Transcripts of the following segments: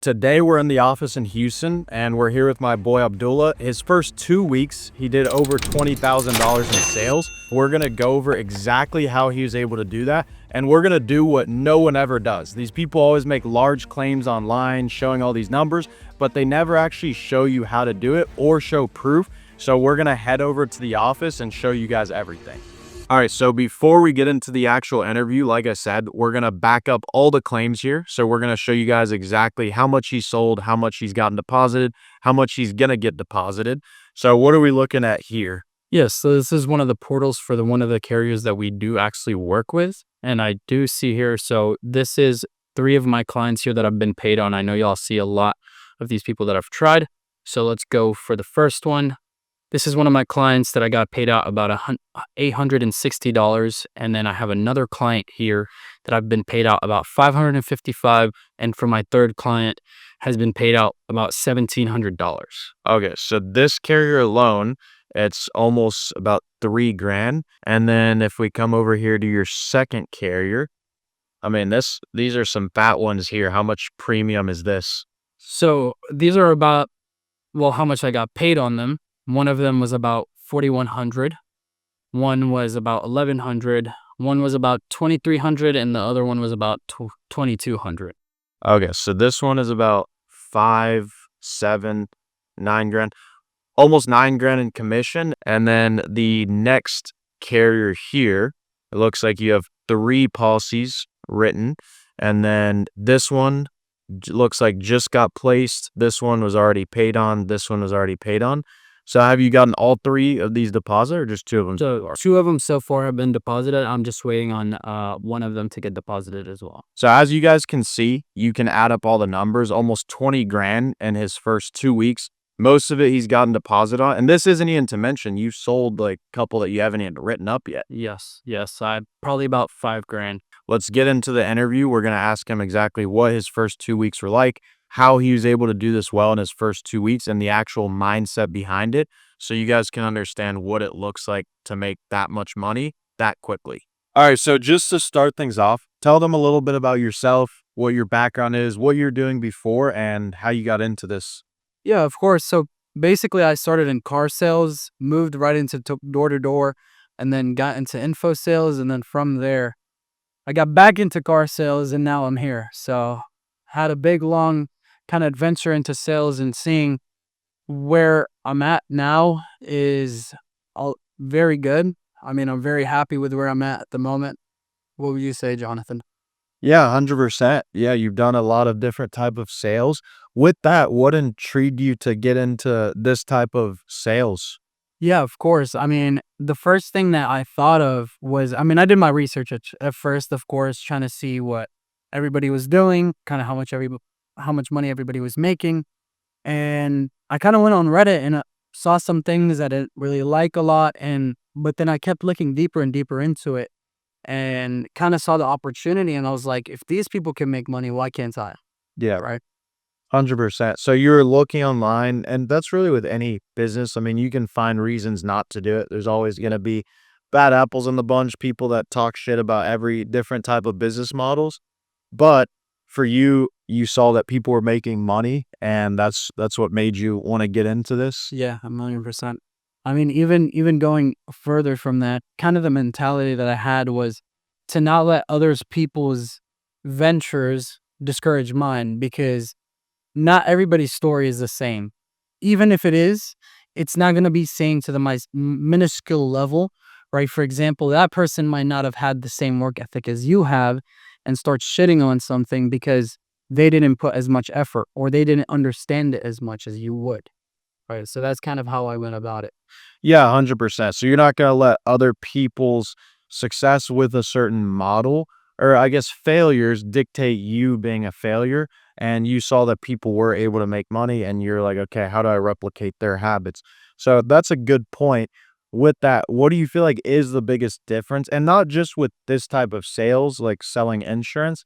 Today we're in the office in Houston and we're here with my boy Abdullah. His first 2 weeks, he did over $20,000 in sales. We're gonna go over exactly how he was able to do that. And we're gonna do what no one ever does. These people always make large claims online showing all these numbers, but they never actually show you how to do it or show proof. So we're gonna head over to the office and show you guys everything. All right, so before we get into the actual interview, like I said, we're going to back up all the claims here. So we're going to show you guys exactly how much he sold, how much he's gotten deposited, how much he's going to get deposited. So what are we looking at here? Yes, so this is one of the portals for one of the carriers that we do actually work with. And I do see here, so this is 3 of my clients here that I've been paid on. I know y'all see a lot of these people that I've tried. So let's go for the first one. This is one of my clients that I got paid out about $860. And then I have another client here that I've been paid out about $555. And for my third client has been paid out about $1,700. Okay, so this carrier alone, it's almost about $3,000. And then if we come over here to your second carrier, I mean, these are some fat ones here. How much premium is this? So these are about, well, how much I got paid on them. One of them was about $4,100. One was about $1,100. One was about $2,300, and the other one was about $2,200. Okay, so this one is about 5, 7, 9 grand, almost 9 grand in commission. And then the next carrier here, it looks like you have 3 policies written. And then this one looks like just got placed. This one was already paid on. This one was already paid on. So have you gotten all 3 of these deposited or just 2 of them? So 2 of them so far have been deposited. I'm just waiting on one of them to get deposited as well. So as you guys can see, you can add up all the numbers, almost 20 grand in his first 2 weeks. Most of it he's gotten deposit on. And this isn't even to mention you sold like a couple that you haven't even written up yet. Yes. I probably about 5 grand. Let's get into the interview. We're going to ask him exactly what his first 2 weeks were like, how he was able to do this well in his first 2 weeks, and the actual mindset behind it, so you guys can understand what it looks like to make that much money that quickly. All right, so just to start things off, tell them a little bit about yourself, what your background is, what you're doing before, and how you got into this. Yeah, of course. So basically, I started in car sales, moved right into door-to-door, and then got into info sales, and then from there, I got back into car sales, and now I'm here. So had a big, long kind of adventure into sales, and seeing where I'm at now is very good. I mean, I'm very happy with where I'm at the moment. What would you say, Jonathan? Yeah, 100%. Yeah, you've done a lot of different type of sales. With that, what intrigued you to get into this type of sales? Yeah, of course. I mean, the first thing that I thought of was, I mean, I did my research at first, of course, trying to see what everybody was doing, kind of how much money everybody was making. And I kind of went on Reddit and saw some things that I didn't really like a lot. But then I kept looking deeper and deeper into it and kind of saw the opportunity. And I was like, if these people can make money, why can't I? Yeah, Right. 100%. So you're looking online, and that's really with any business. I mean, you can find reasons not to do it. There's always going to be bad apples in the bunch, people that talk shit about every different type of business models. But for you, you saw that people were making money, and that's what made you want to get into this. Yeah, 1,000,000%. I mean, even going further from that, kind of the mentality that I had was to not let others people's ventures discourage mine, because not everybody's story is the same. Even if it is, it's not going to be same to the minuscule level, right? For example, that person might not have had the same work ethic as you have and start shitting on something because they didn't put as much effort or they didn't understand it as much as you would. Right. So that's kind of how I went about it. Yeah, 100%. So you're not going to let other people's success with a certain model, or I guess failures, dictate you being a failure. And you saw that people were able to make money, and you're like, okay, how do I replicate their habits? So that's a good point. With that, what do you feel like is the biggest difference? And not just with this type of sales, like selling insurance.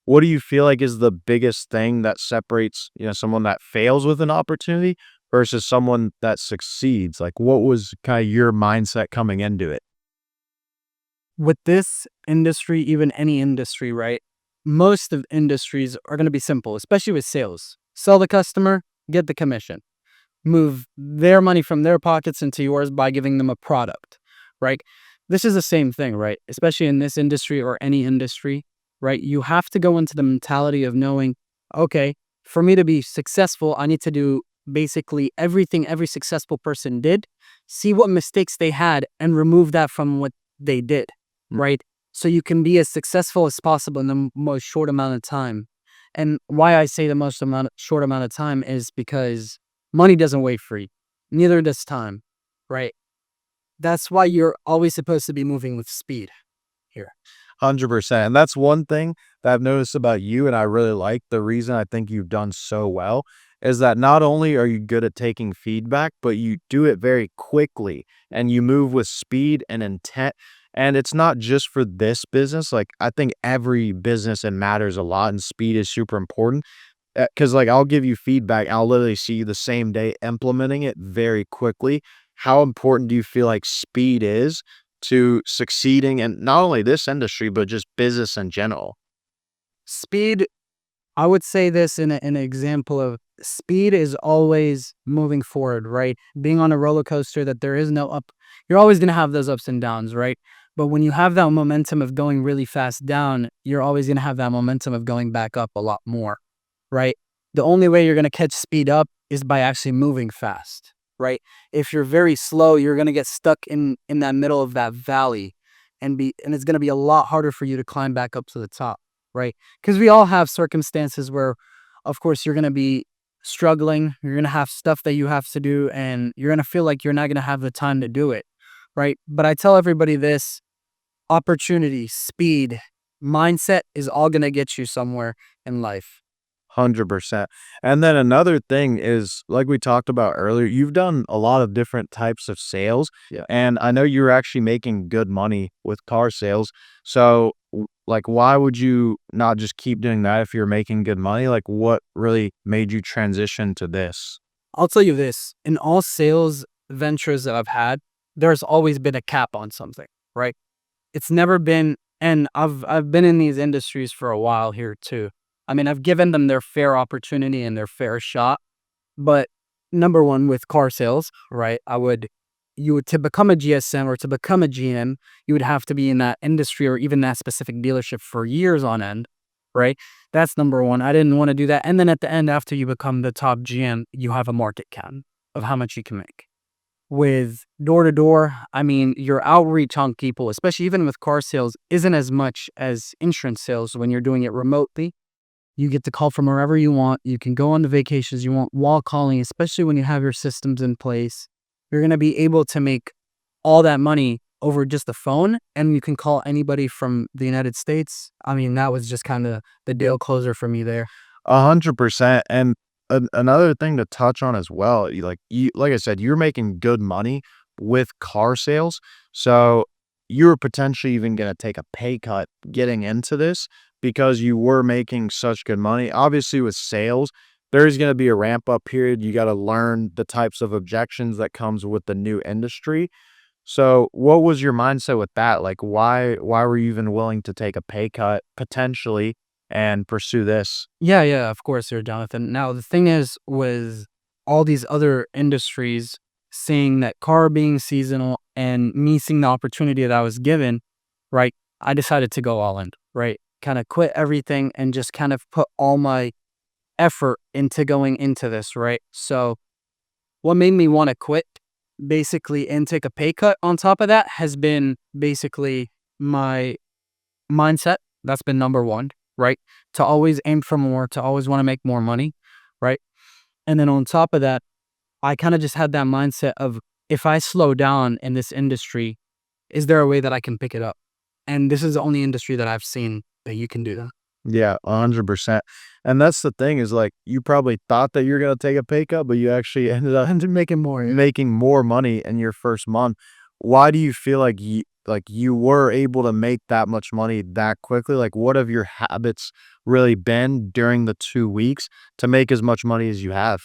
What do you feel like is the biggest thing that separates, someone that fails with an opportunity versus someone that succeeds? Like, what was kind of your mindset coming into it? With this industry, even any industry, right? most of industries are going to be simple, especially with sales. Sell the customer, get the commission. Move their money from their pockets into yours by giving them a product, right? This is the same thing, right? Especially in this industry or any industry, right? You have to go into the mentality of knowing, okay, for me to be successful, I need to do basically everything every successful person did, see what mistakes they had, and remove that from what they did, Mm. right? So you can be as successful as possible in the most short amount of time. And why I say the short amount of time is because money doesn't wait free. Neither does time, right? That's why you're always supposed to be moving with speed here. 100%. And that's one thing that I've noticed about you, and I really like the reason I think you've done so well is that not only are you good at taking feedback, but you do it very quickly and you move with speed and intent. And it's not just for this business. Like, I think every business it matters a lot, and speed is super important. Because like I'll give you feedback, I'll literally see you the same day implementing it very quickly. How important do you feel like speed is to succeeding in not only this industry, but just business in general? Speed, I would say this in an example of speed is always moving forward, right? Being on a roller coaster that there is no up, you're always going to have those ups and downs, right? But when you have that momentum of going really fast down, you're always going to have that momentum of going back up a lot more, right? The only way you're going to catch speed up is by actually moving fast, right? If you're very slow, you're going to get stuck in that middle of that valley and it's going to be a lot harder for you to climb back up to the top, right? Because we all have circumstances where of course you're going to be struggling, you're going to have stuff that you have to do and you're going to feel like you're not going to have the time to do it, right? But I tell everybody this: opportunity, speed, mindset is all going to get you somewhere in life. 100%. And then another thing is, like we talked about earlier, you've done a lot of different types of sales. Yeah. And I know you're actually making good money with car sales. So, like, why would you not just keep doing that if you're making good money? Like, what really made you transition to this? I'll tell you this, in all sales ventures that I've had, there's always been a cap on something, right? It's never been, and I've been in these industries for a while here too. I mean, I've given them their fair opportunity and their fair shot. But number one, with car sales, right? You would to become a GSM or to become a GM, you would have to be in that industry or even that specific dealership for years on end, right? That's number one. I didn't want to do that. And then at the end, after you become the top GM, you have a market cap of how much you can make. With door to door, I mean, your outreach on people, especially even with car sales, isn't as much as insurance sales when you're doing it remotely. You get to call from wherever you want. You can go on the vacations you want while calling, especially when you have your systems in place. You're going to be able to make all that money over just the phone, and you can call anybody from the United States. I mean, that was just kind of the deal closer for me there. 100%. And another thing to touch on as well, like I said, you're making good money with car sales. So you're potentially even going to take a pay cut getting into this because you were making such good money. Obviously, with sales, there's going to be a ramp up period. You got to learn the types of objections that comes with the new industry. So what was your mindset with that? Like, why were you even willing to take a pay cut potentially and pursue this? Yeah, of course, there, Jonathan. Now, the thing is, with all these other industries, seeing that car being seasonal and me seeing the opportunity that I was given, right, I decided to go all in, right? Kind of quit everything and just kind of put all my effort into going into this, right? So, what made me want to quit basically and take a pay cut on top of that has been basically my mindset. That's been number one, right? To always aim for more, to always want to make more money, right? And then on top of that, I kind of just had that mindset of, if I slow down in this industry, is there a way that I can pick it up? And this is the only industry that I've seen that you can do that. Yeah, 100%. And that's the thing is like you probably thought that you're gonna take a pay cut, but you actually ended up And making more. making more money in your first month. Why do you feel like you were able to make that much money that quickly? Like, what have your habits really been during the 2 weeks to make as much money as you have?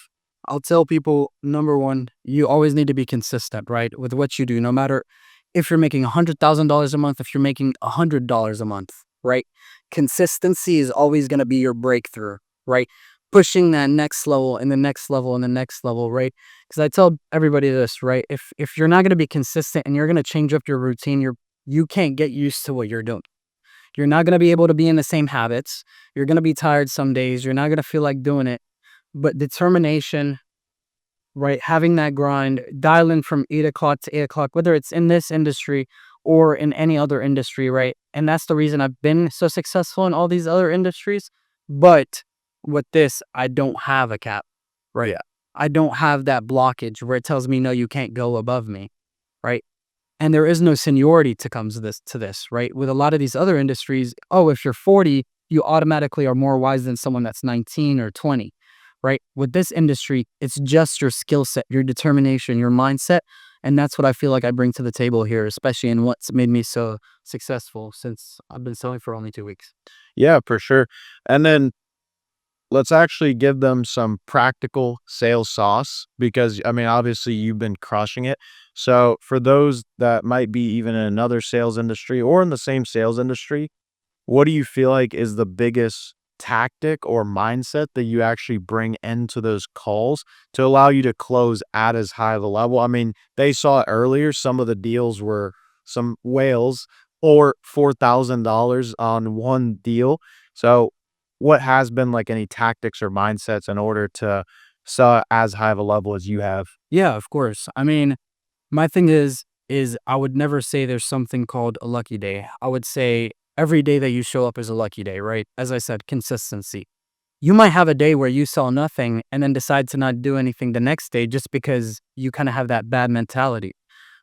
I'll tell people, number one, you always need to be consistent, right? With what you do, no matter if you're making $100,000 a month, if you're making $100 a month, right? consistency is always going to be your breakthrough, right? Pushing that next level and the next level and the next level, right? Because I tell everybody this, right? If you're not going to be consistent and you're going to change up your routine, you can't get used to what you're doing. You're not going to be able to be in the same habits. You're going to be tired some days. You're not going to feel like doing it. But determination, right? Having that grind, dialing from 8 o'clock to 8 o'clock, whether it's in this industry or in any other industry, right? And that's the reason I've been so successful in all these other industries. But with this, I don't have a cap, right? Yeah. I don't have that blockage where it tells me, no, you can't go above me, right? And there is no seniority to comes to this, right? With a lot of these other industries, oh, if you're 40, you automatically are more wise than someone that's 19 or 20, right? With this industry, it's just your skill set, your determination, your mindset. And that's what I feel like I bring to the table here, especially in what's made me so successful since I've been selling for only 2 weeks. Yeah, for sure. And then let's actually give them some practical sales sauce because, I mean, obviously you've been crushing it. So for those that might be even in another sales industry or in the same sales industry, what do you feel like is the biggest tactic or mindset that you actually bring into those calls to allow you to close at as high of a level? I mean, they saw it earlier. Some of the deals were some whales or $4,000 on one deal. So, what has been like any tactics or mindsets in order to sell as high of a level as you have? Yeah, of course. I mean, my thing is I would never say there's something called a lucky day. I would say every day that you show up is a lucky day, right? As I said, consistency. You might have a day where you sell nothing and then decide to not do anything the next day just because you kind of have that bad mentality.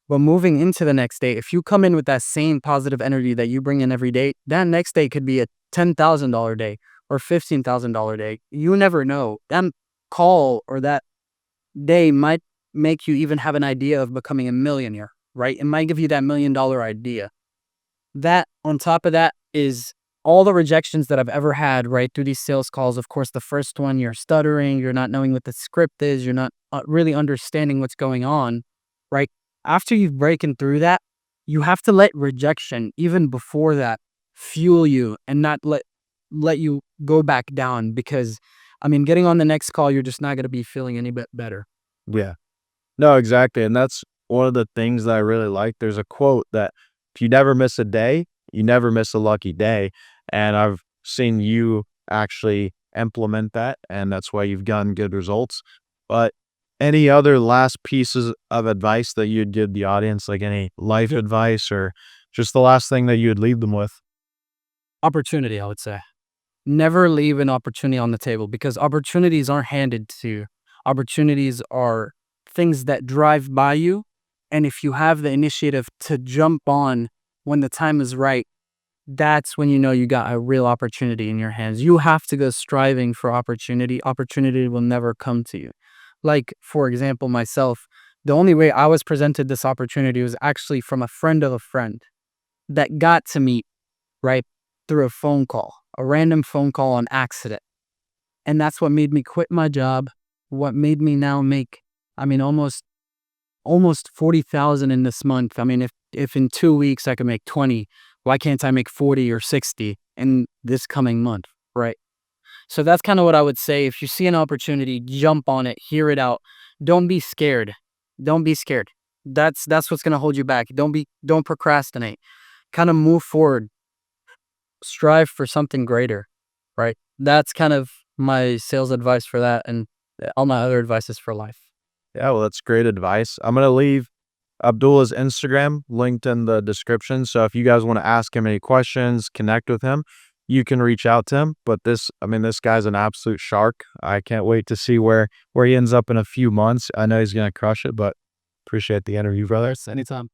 But moving into the next day, if you come in with that same positive energy that you bring in every day, that next day could be a $10,000 day or $15,000 day. You never know. That call or that day might make you even have an idea of becoming a millionaire, right? It might give you that $1 million idea. That on top of that is all the rejections that I've ever had, right, through these sales calls. Of course, the first one, you're stuttering, you're not knowing what the script is, you're not really understanding what's going on, right? After you've broken through that, you have to let rejection, even before that, fuel you and not let you go back down because, I mean, getting on the next call, you're just not going to be feeling any bit better. Yeah. No, exactly. And that's one of the things that I really like. There's a quote that if you never miss a day, you never miss a lucky day. And I've seen you actually implement that, and that's why you've gotten good results. But any other last pieces of advice that you'd give the audience, like any life advice or just the last thing that you would leave them with? Opportunity, I would say. Never leave an opportunity on the table because opportunities aren't handed to you. Opportunities are things that drive by you. And if you have the initiative to jump on when the time is right, that's when you know you got a real opportunity in your hands. You have to go striving for opportunity. Opportunity will never come to you. Like, for example, myself, the only way I was presented this opportunity was actually from a friend of a friend that got to me, right, through a phone call, a random phone call on accident. And that's what made me quit my job, what made me now make, I mean, almost 40,000 in this month. I mean, if in 2 weeks I can make 20, why can't I make 40 or 60 in this coming month, right? So that's kind of what I would say. If you see an opportunity, jump on it, hear it out. Don't be scared. Don't be scared. That's what's going to hold you back. Don't procrastinate. Kind of move forward. Strive for something greater, right? That's kind of my sales advice for that, and all my other advice is for life. Yeah, well, that's great advice. I'm going to leave Abdullah's Instagram linked in the description. So if you guys want to ask him any questions, connect with him, you can reach out to him. But I mean, this guy's an absolute shark. I can't wait to see where he ends up in a few months. I know he's going to crush it, but appreciate the interview, brother. Anytime.